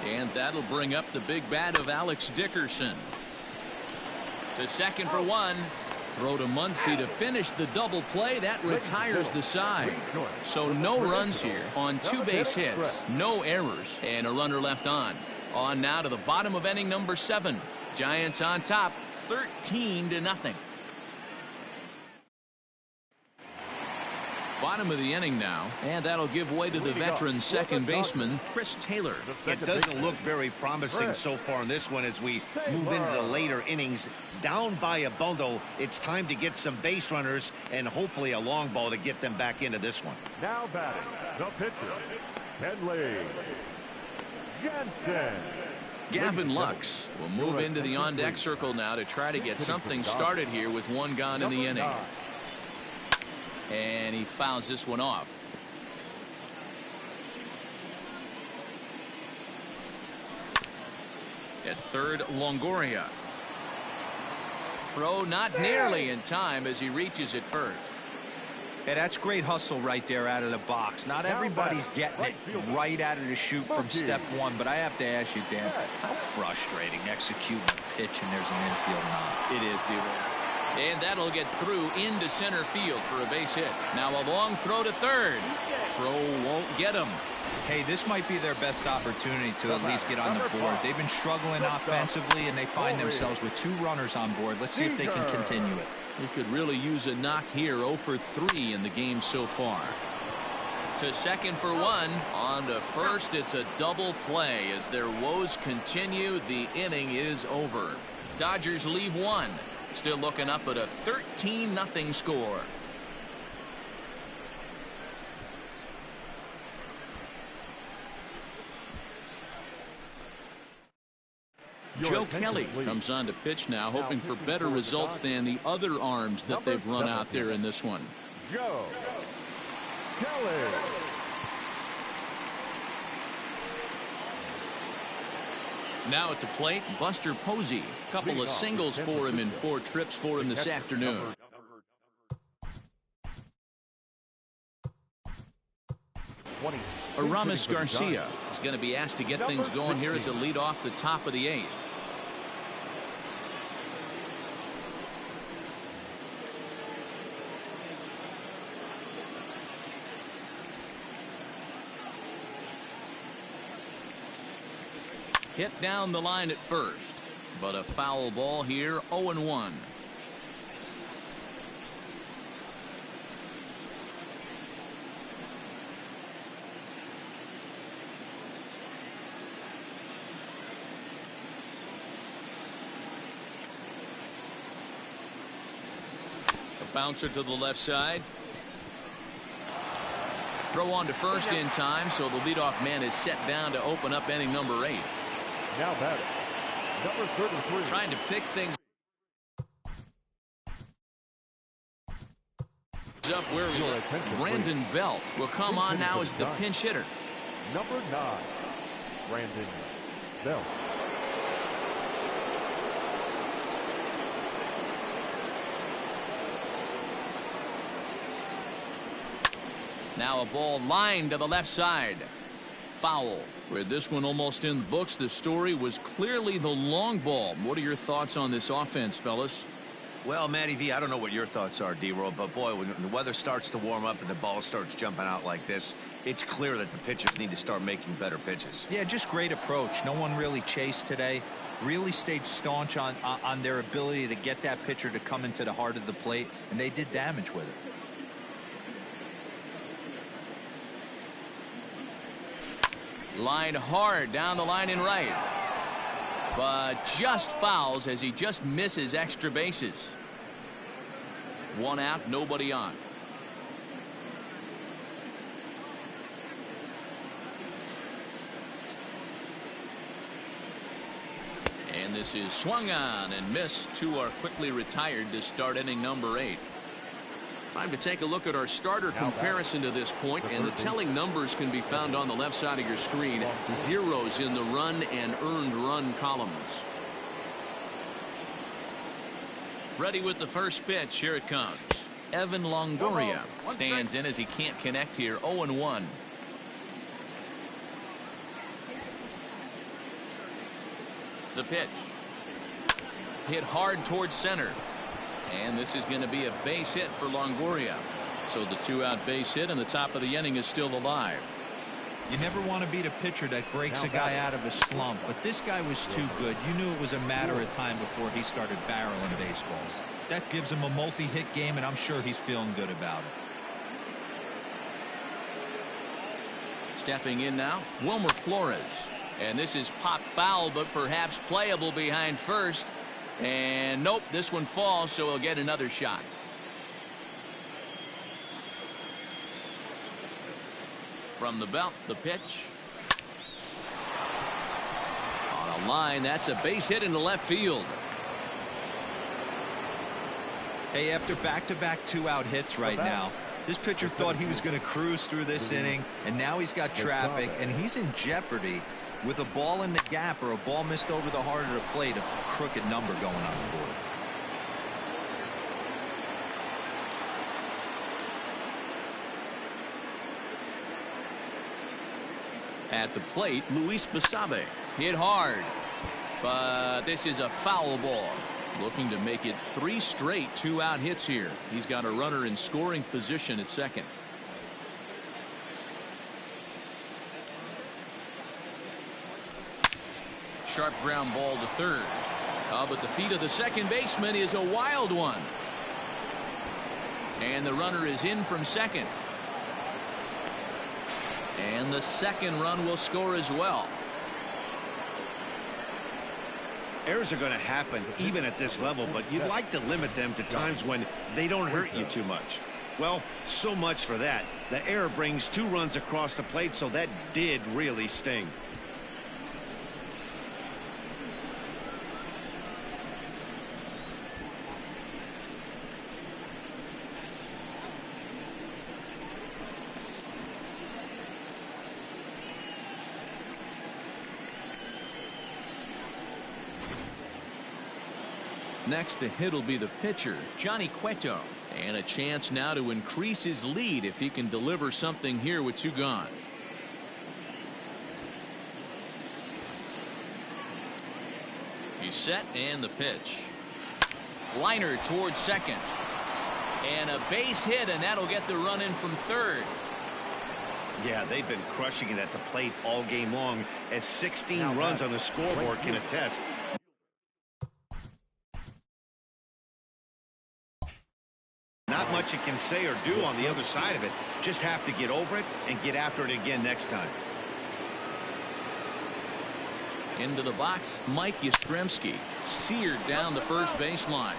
S1: And that'll bring up the big bat of Alex Dickerson. To second for one. Throw to Muncy to finish the double play. That retires the side. So no runs here on 2 base hits, no errors, and a runner left on. On now to the bottom of inning number 7. Giants on top, 13-0. Bottom of the inning now, and that'll give way to the veteran second baseman, Chris Taylor.
S2: It doesn't look very promising so far in this one as we move into the later innings. Down by a bundle, it's time to get some base runners and hopefully a long ball to get them back into this one.
S4: Now batting, the pitcher, Kenley Jansen.
S1: Gavin Lux will move into the on-deck circle now to try to get something started here with 1 gone in the inning. And he fouls this one off. At third, Longoria. Throw not nearly in time as he reaches it first.
S3: Hey, that's great hustle right there out of the box. Not everybody's getting it right out of the chute from step one, but I have to ask you, Dan, how frustrating executing a pitch and there's an infield knock.
S1: It is, B-Roll. And that'll get through into center field for a base hit. Now a long throw to third. Throw won't get him.
S3: Hey, this might be their best opportunity to at least get on the board. They've been struggling offensively, and they find themselves with 2 runners on board. Let's see if they can continue it.
S1: He could really use a knock here. 0 for 3 in the game so far. To second for 1. On to first. It's a double play. As their woes continue, the inning is over. Dodgers leave 1. Still looking up at a 13-0 score. Joe Kelly comes on to pitch now, hoping for better results than the other arms that they've run out there in this one.
S4: Joe Kelly.
S1: Now at the plate, Buster Posey. A couple of singles for him in 4 trips for him this afternoon. Aramis Garcia is going to be asked to get things going here as a lead off the top of the 8th. Hit down the line at first, but a foul ball here. 0-1. A bouncer to the left side. Throw on to first in time, so the leadoff man is set down to open up inning number 8.
S4: Now batting, number 33.
S1: Trying to pick things up where we look. Brandon Belt will come on now as the pinch hitter.
S4: Number 9, Brandon Belt.
S1: Now a ball lined to the left side. Foul. With this one almost in the books, the story was clearly the long ball. What are your thoughts on this offense, fellas?
S2: Well, Matty V, I don't know what your thoughts are, D-Roll, but boy, when the weather starts to warm up and the ball starts jumping out like this, it's clear that the pitchers need to start making better pitches.
S3: Yeah, just great approach. No one really chased today. Really stayed staunch on their ability to get that pitcher to come into the heart of the plate, and they did damage with it.
S1: Line hard down the line in right. But just fouls as he just misses extra bases. 1 out, nobody on. And this is swung on and missed. 2 are quickly retired to start inning number 8. Time to take a look at our starter comparison to this point, and the telling numbers can be found on the left side of your screen. Zeros in the run and earned run columns. Ready with the first pitch. Here it comes. Evan Longoria stands in as he can't connect here. 0-1. The pitch. Hit hard towards center. And this is going to be a base hit for Longoria. So the 2-out base hit and the top of the inning is still alive.
S3: You never want to beat a pitcher that breaks a guy out of a slump, but this guy was too good. You knew it was a matter of time before he started barreling baseballs. That gives him a multi-hit game, and I'm sure he's feeling good about it.
S1: Stepping in now, Wilmer Flores. And this is pop foul, but perhaps playable behind first. And nope, this one falls, so he'll get another shot. From the belt, the pitch. On a line, that's a base hit into left field.
S3: Hey, after back-to-back 2-out hits right now, this pitcher thought he was going to cruise through this inning, and now he's got traffic, and he's in jeopardy with a ball in the gap or a ball missed over the heart of the plate, a crooked number going on the board.
S1: At the plate, Luis Basabe hit hard, but this is a foul ball. Looking to make it 3 straight 2-out hits here. He's got a runner in scoring position at second. Sharp ground ball to third. But the feet of the second baseman is a wild one. And the runner is in from second. And the second run will score as well.
S2: Errors are going to happen even at this level, but you'd like to limit them to times when they don't hurt you too much. Well, so much for that. The error brings 2 runs across the plate, so that did really sting.
S1: Next to hit will be the pitcher, Johnny Cueto. And a chance now to increase his lead if he can deliver something here with 2 gone. He's set and the pitch. Liner towards second. And a base hit, and that'll get the run in from third.
S2: Yeah, they've been crushing it at the plate all game long, as 16 runs on the scoreboard can attest. Not much you can say or do on the other side of it. Just have to get over it and get after it again next time.
S1: Into the box, Mike Yastrzemski. Seared down the first baseline.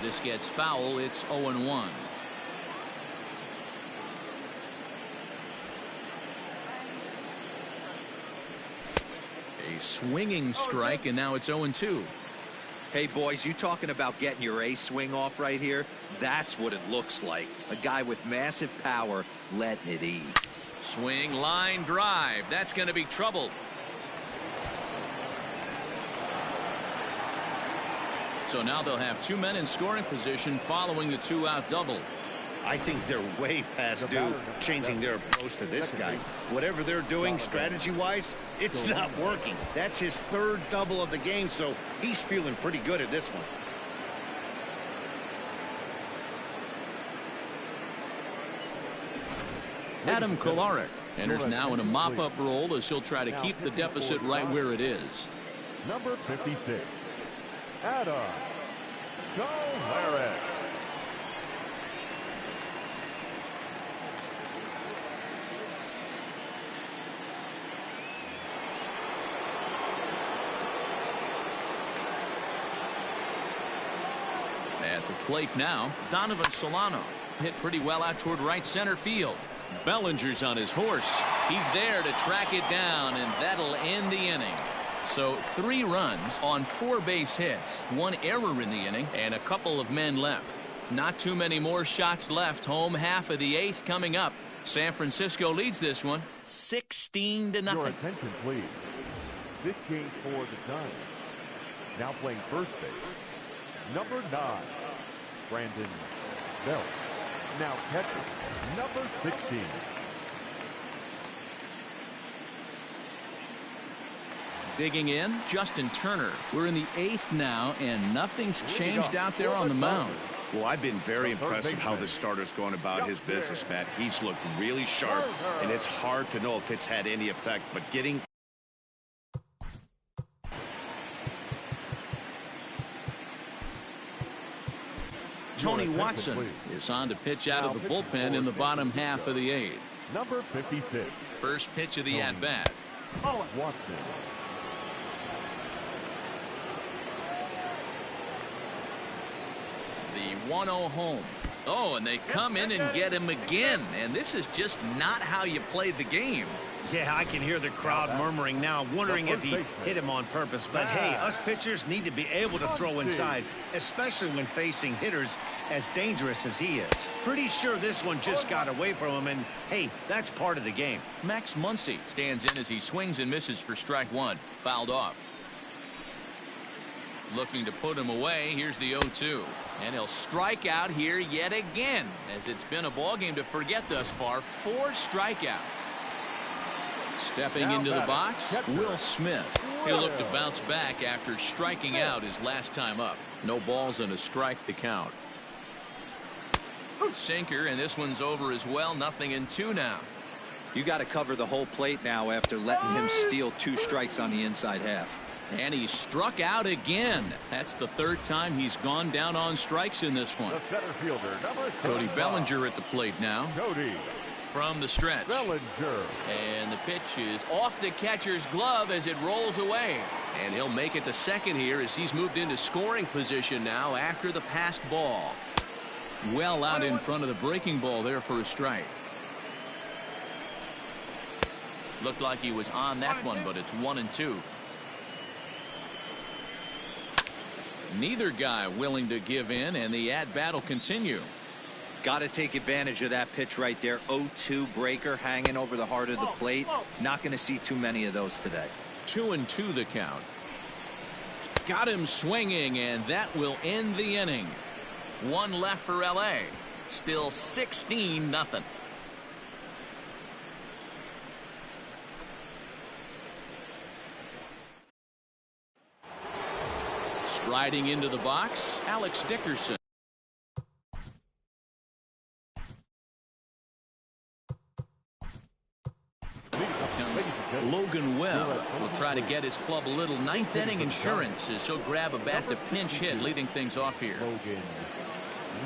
S1: This gets foul. It's 0-1. A swinging strike, and now it's 0-2.
S3: Hey, boys, you talking about getting your ace swing off right here? That's what it looks like. A guy with massive power letting it eat.
S1: Swing, line, drive. That's going to be trouble. So now they'll have 2 men in scoring position following the 2-out double.
S2: I think they're way past due changing their approach to this guy. Whatever they're doing strategy-wise, it's not working. That's his 3rd double of the game, so he's feeling pretty good at this one.
S1: Adam Kolarek enters now in a mop-up role as he'll try to keep the deficit right where it is.
S4: Number 56, Adam Kolarek.
S1: At the plate now, Donovan Solano. Hit pretty well out toward right center field. Bellinger's on his horse. He's there to track it down, and that'll end the inning. So 3 runs on 4 base hits, 1 error in the inning, and a couple of men left. Not too many more shots left. Home half of the 8th coming up. San Francisco leads this one 16-0.
S4: Your attention, please. This change for the Giants. Now playing first base, number 9, Brandon Belt. Now catcher, number 16.
S1: Digging in, Justin Turner. We're in the 8th now, and nothing's changed out there on the mound.
S2: Well, I've been very impressed with how this starter's going about his business, Matt. He's looked really sharp, and it's hard to know if it's had any effect, but getting...
S1: Tony Watson is on to pitch out of the bullpen in the bottom half of the 8th.
S4: Number 56.
S1: First pitch of the at-bat.
S4: Watson.
S1: The 1-0 home. Oh, and they come in and get him again. And this is just not how you play the game.
S2: Yeah, I can hear the crowd murmuring now, wondering if he hit him on purpose. But hey, us pitchers need to be able to throw inside, especially when facing hitters as dangerous as he is. Pretty sure this one just got away from him, and hey, that's part of the game.
S1: Max Muncy stands in as he swings and misses for strike 1. Fouled off. Looking to put him away. Here's the 0-2. And he'll strike out here yet again, as it's been a ball game to forget thus far. 4 strikeouts. Stepping into the box, Will Smith. He'll look to bounce back after striking out his last time up. No balls and a strike to count. Sinker, and this one's over as well. 0-2 now.
S3: You got to cover the whole plate now after letting him steal 2 strikes on the inside half.
S1: And he struck out again. That's the 3rd time he's gone down on strikes in this one.
S4: The center fielder, number
S1: Cody Bellinger at the plate now.
S4: Cody
S1: From the stretch.
S4: Bellinger.
S1: And the pitch is off the catcher's glove as it rolls away. And he'll make it to second here as he's moved into scoring position now after the passed ball. Well out in front of the breaking ball there for a strike. Looked like he was on that one, but it's 1-2. Neither guy willing to give in, and the at-bat will continue.
S3: Got to take advantage of that pitch right there. 0-2 breaker hanging over the heart of the plate. Not going to see too many of those today.
S1: 2-2 the count. Got him swinging, and that will end the inning. 1 left for LA. Still 16-0. Striding into the box, Alex Dickerson. Logan Webb will try to get his club a little 9th inning insurance as he'll grab a bat to pinch hit, leading things off here.
S4: Logan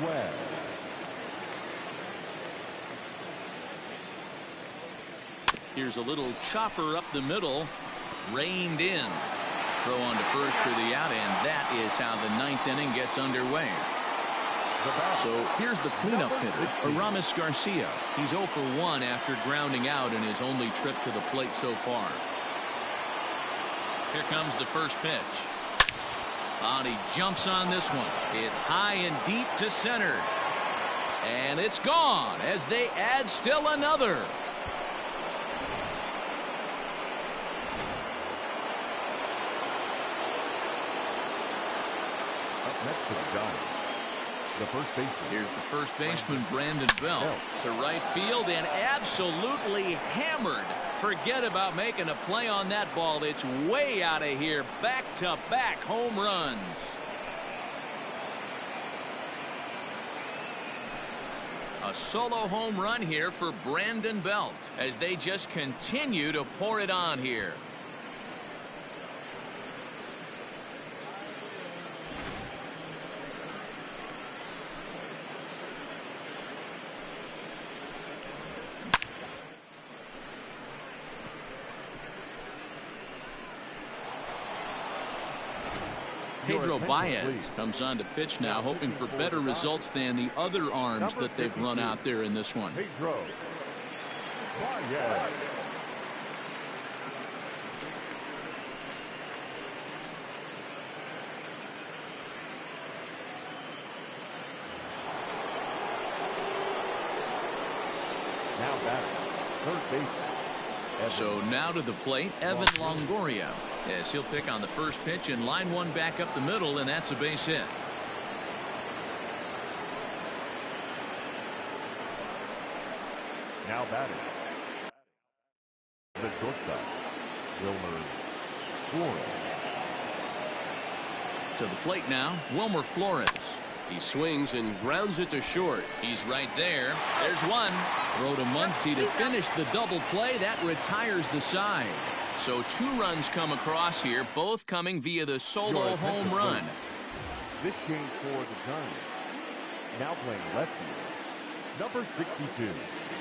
S4: Webb.
S1: Here's a little chopper up the middle, reined in. Throw on to first for the out, and that is how the 9th inning gets underway. So here's the cleanup hitter, Aramis Garcia. He's 0 for 1 after grounding out in his only trip to the plate so far. Here comes the first pitch. And he jumps on this one. It's high and deep to center. And it's gone as they add still another.
S4: Up next to the Giants. The first baseman.
S1: Here's the first baseman, Brandon Belt, to right field and absolutely hammered. Forget about making a play on that ball. It's way out of here. Back-to-back home runs. A solo home run here for Brandon Belt as they just continue to pour it on here. Pedro Baez comes on to pitch now, hoping for better results than the other arms that they've run out there in this one.
S4: Pedro Baez. Now back, third baseman.
S1: So now to the plate, Evan Longoria. Yes, he'll pick on the first pitch and line one back up the middle, and that's a base hit.
S4: Now batting. The shortstop, Wilmer Flores.
S1: To the plate now, Wilmer Flores. He swings and grounds it to short. He's right there. There's one. Throw to Muncy to finish the double play. That retires the side. So 2 runs come across here, both coming via the solo home run.
S4: This change for the Giants. Now playing left field, number 62.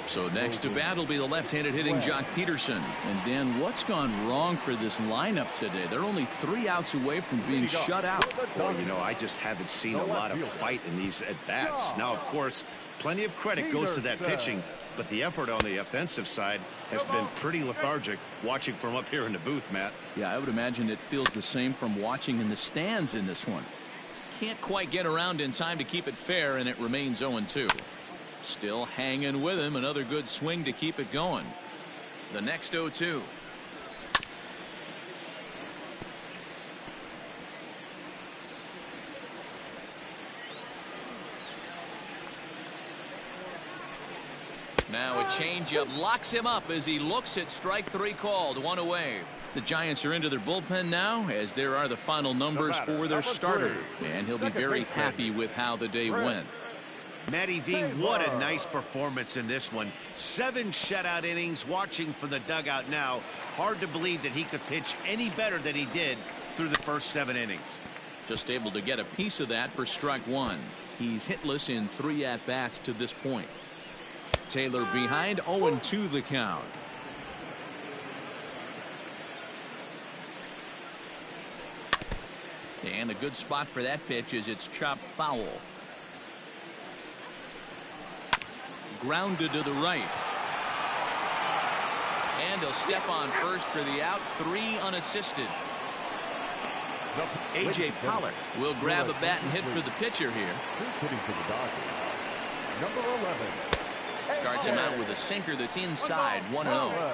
S1: So next to bat will be the left-handed hitting Jock Peterson. And Dan, what's gone wrong for this lineup today? They're only 3 outs away from being shut out.
S2: Well, you know, I just haven't seen a lot of fight in these at-bats. Now, of course, plenty of credit goes to that pitching, but the effort on the offensive side has been pretty lethargic watching from up here in the booth, Matt.
S1: Yeah, I would imagine it feels the same from watching in the stands in this one. Can't quite get around in time to keep it fair, and it remains 0-2. Still hanging with him. Another good swing to keep it going. The next 0-2. Now a changeup locks him up as he looks at strike 3 called. 1 away. The Giants are into their bullpen now, as there are the final numbers for their starter. And he'll be very happy with how the day went.
S2: Matty V, what a nice performance in this one. 7 shutout innings. Watching from the dugout now, hard to believe that he could pitch any better than he did through the first 7 innings.
S1: Just able to get a piece of that for strike 1. He's hitless in 3 at-bats to this point. Taylor behind, 0-2 the count. And a good spot for that pitch as it's chopped foul. Grounded to the right. And he'll step on first for the out. 3 unassisted. A.J. Pollock will grab a bat and hit for the pitcher here.
S4: Number 11.
S1: Starts him out with a sinker that's inside. 1-0.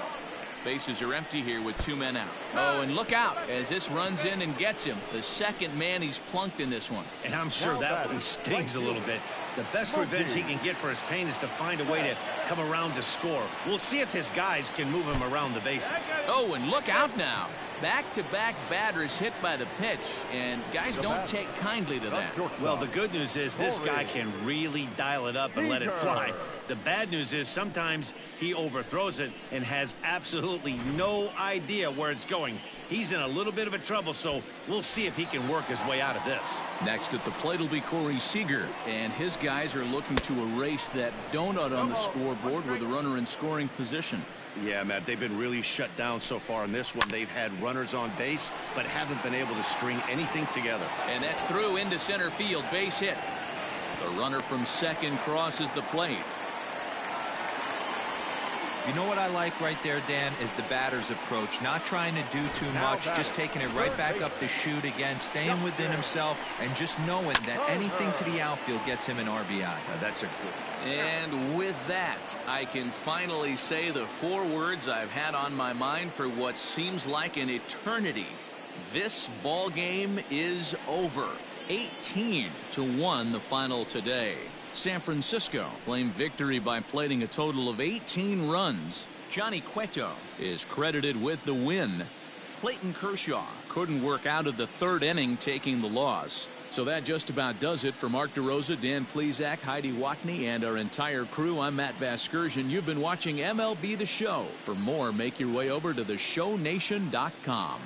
S1: Bases are empty here with 2 men out. Oh, and look out as this runs in and gets him. The second man he's plunked in this one.
S2: And I'm sure that one stings a little bit. The best revenge he can get for his pain is to find a way to come around to score. We'll see if his guys can move him around the bases.
S1: Oh, and look out now. Back-to-back batters hit by the pitch, and guys don't take kindly to that.
S2: Well, the good news is this guy can really dial it up and let it fly. The bad news is sometimes he overthrows it and has absolutely no idea where it's going. He's in a little bit of a trouble, so we'll see if he can work his way out of this.
S1: Next at the plate will be Corey Seager, and his guys are looking to erase that donut on the scoreboard with a runner in scoring position.
S2: Yeah, Matt, they've been really shut down so far in this one. They've had runners on base, but haven't been able to string anything together.
S1: And that's through into center field. Base hit. The runner from second crosses the plate.
S3: You know what I like right there, Dan, is the batter's approach. Not trying to do too much, just taking it right back up the chute again, staying within himself, and just knowing that anything to the outfield gets him an RBI.
S2: That's a good.
S1: And with that, I can finally say the 4 words I've had on my mind for what seems like an eternity. This ball game is over. 18-1 the final today. San Francisco claimed victory by plating a total of 18 runs. Johnny Cueto is credited with the win. Clayton Kershaw couldn't work out of the 3rd inning, taking the loss. So that just about does it for Mark DeRosa, Dan Plesac, Heidi Watney, and our entire crew. I'm Matt Vasgersian. You've been watching MLB The Show. For more, make your way over to theshownation.com.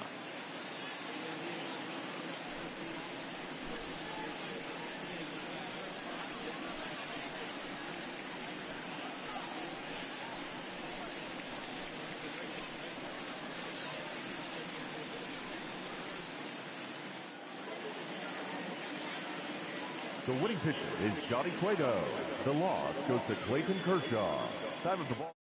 S4: The winning pitcher is Johnny Cueto. The loss goes to Clayton Kershaw. Time of the ball.